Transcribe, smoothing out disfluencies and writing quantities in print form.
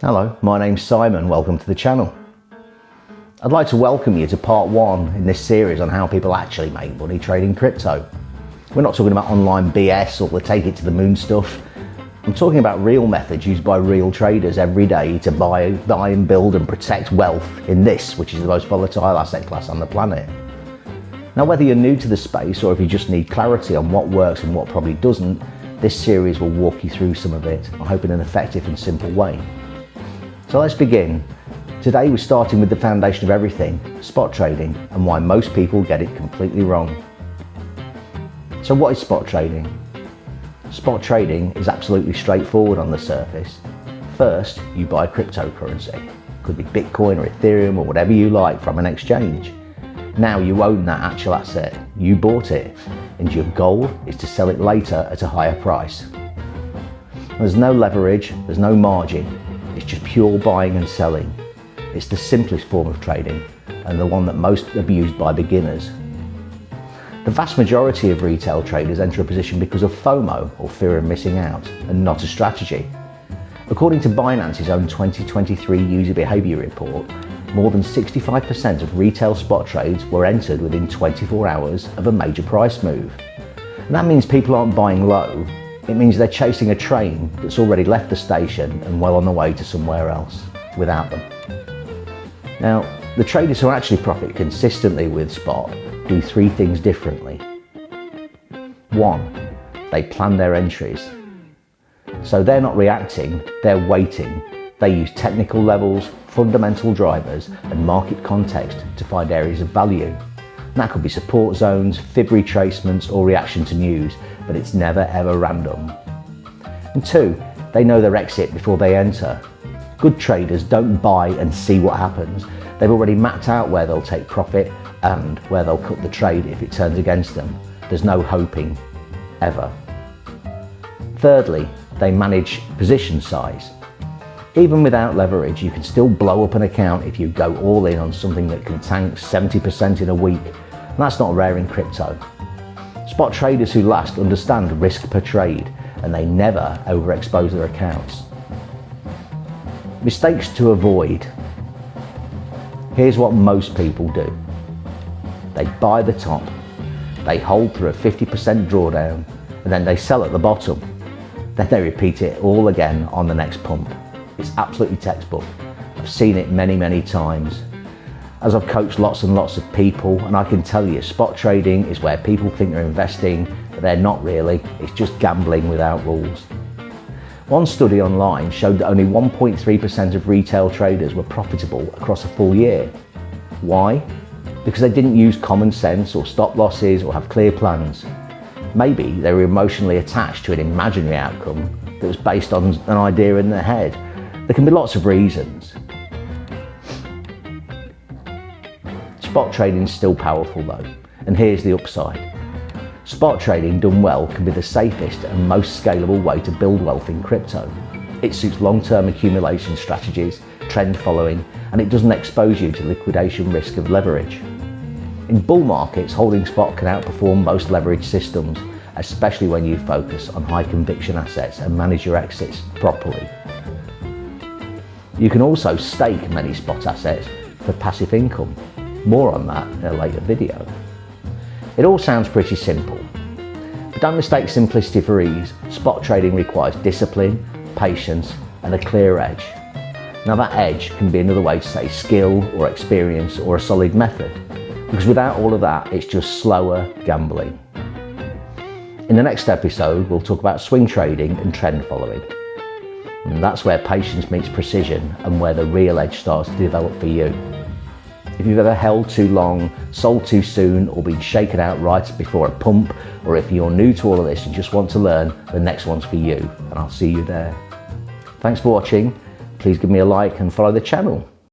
Hello, my name's Simon, welcome to the channel. I'd like to welcome you to part one in this series on how people actually make money trading crypto. We're not talking about online BS or the take it to the moon stuff. I'm talking about real methods used by real traders every day to buy and build and protect wealth in this, which is the most volatile asset class on the planet. Now, whether you're new to the space or if you just need clarity on what works and what probably doesn't, this series will walk you through some of it, I hope in an effective and simple way. So let's begin. Today we're starting with the foundation of everything, spot trading, and why most people get it completely wrong. So what is spot trading? Spot trading is absolutely straightforward on the surface. First, you buy cryptocurrency. Could be Bitcoin or Ethereum or whatever you like from an exchange. Now you own that actual asset. You bought it, and your goal is to sell it later at a higher price. There's no leverage, there's no margin. It's just pure buying and selling. It's the simplest form of trading and the one that most abused by beginners. The vast majority of retail traders enter a position because of FOMO, or fear of missing out, and not a strategy. According to Binance's own 2023 user behavior report, more than 65% of retail spot trades were entered within 24 hours of a major price move. And that means people aren't buying low. It means they're chasing a train that's already left the station and well on the way to somewhere else without them. Now, the traders who actually profit consistently with spot do three things differently. One, they plan their entries. So they're not reacting, they're waiting. They use technical levels, fundamental drivers, and market context to find areas of value. And that could be support zones, fib retracements, or reaction to news, but it's never ever random. And two, they know their exit before they enter. Good traders don't buy and see what happens. They've already mapped out where they'll take profit and where they'll cut the trade if it turns against them. There's no hoping, ever. Thirdly, they manage position size. Even without leverage, you can still blow up an account if you go all in on something that can tank 70% in a week. And that's not rare in crypto. Spot traders who last understand risk per trade, and they never overexpose their accounts. Mistakes to avoid. Here's what most people do. They buy the top, they hold through a 50% drawdown, and then they sell at the bottom. Then they repeat it all again on the next pump. It's absolutely textbook. I've seen it many times. As I've coached lots and lots of people, and I can tell you, spot trading is where people think they're investing, but they're not really. It's just gambling without rules. One study online showed that only 1.3% of retail traders were profitable across a full year. Why? Because they didn't use common sense or stop losses or have clear plans. Maybe they were emotionally attached to an imaginary outcome that was based on an idea in their head. There can be lots of reasons. Spot trading is still powerful though, and here's the upside. Spot trading done well can be the safest and most scalable way to build wealth in crypto. It suits long-term accumulation strategies, trend following, and it doesn't expose you to liquidation risk of leverage. In bull markets, holding spot can outperform most leverage systems, especially when you focus on high conviction assets and manage your exits properly. You can also stake many spot assets for passive income. More on that in a later video. It all sounds pretty simple, but don't mistake simplicity for ease. Spot trading requires discipline, patience, and a clear edge. Now that edge can be another way to say skill or experience or a solid method, because without all of that, it's just slower gambling. In the next episode, we'll talk about swing trading and trend following. And that's where patience meets precision and where the real edge starts to develop for you. If you've ever held too long, sold too soon, or been shaken out right before a pump, or if you're new to all of this and just want to learn, the next one's for you, and I'll see you there. Thanks for watching. Please give me a like and follow the channel.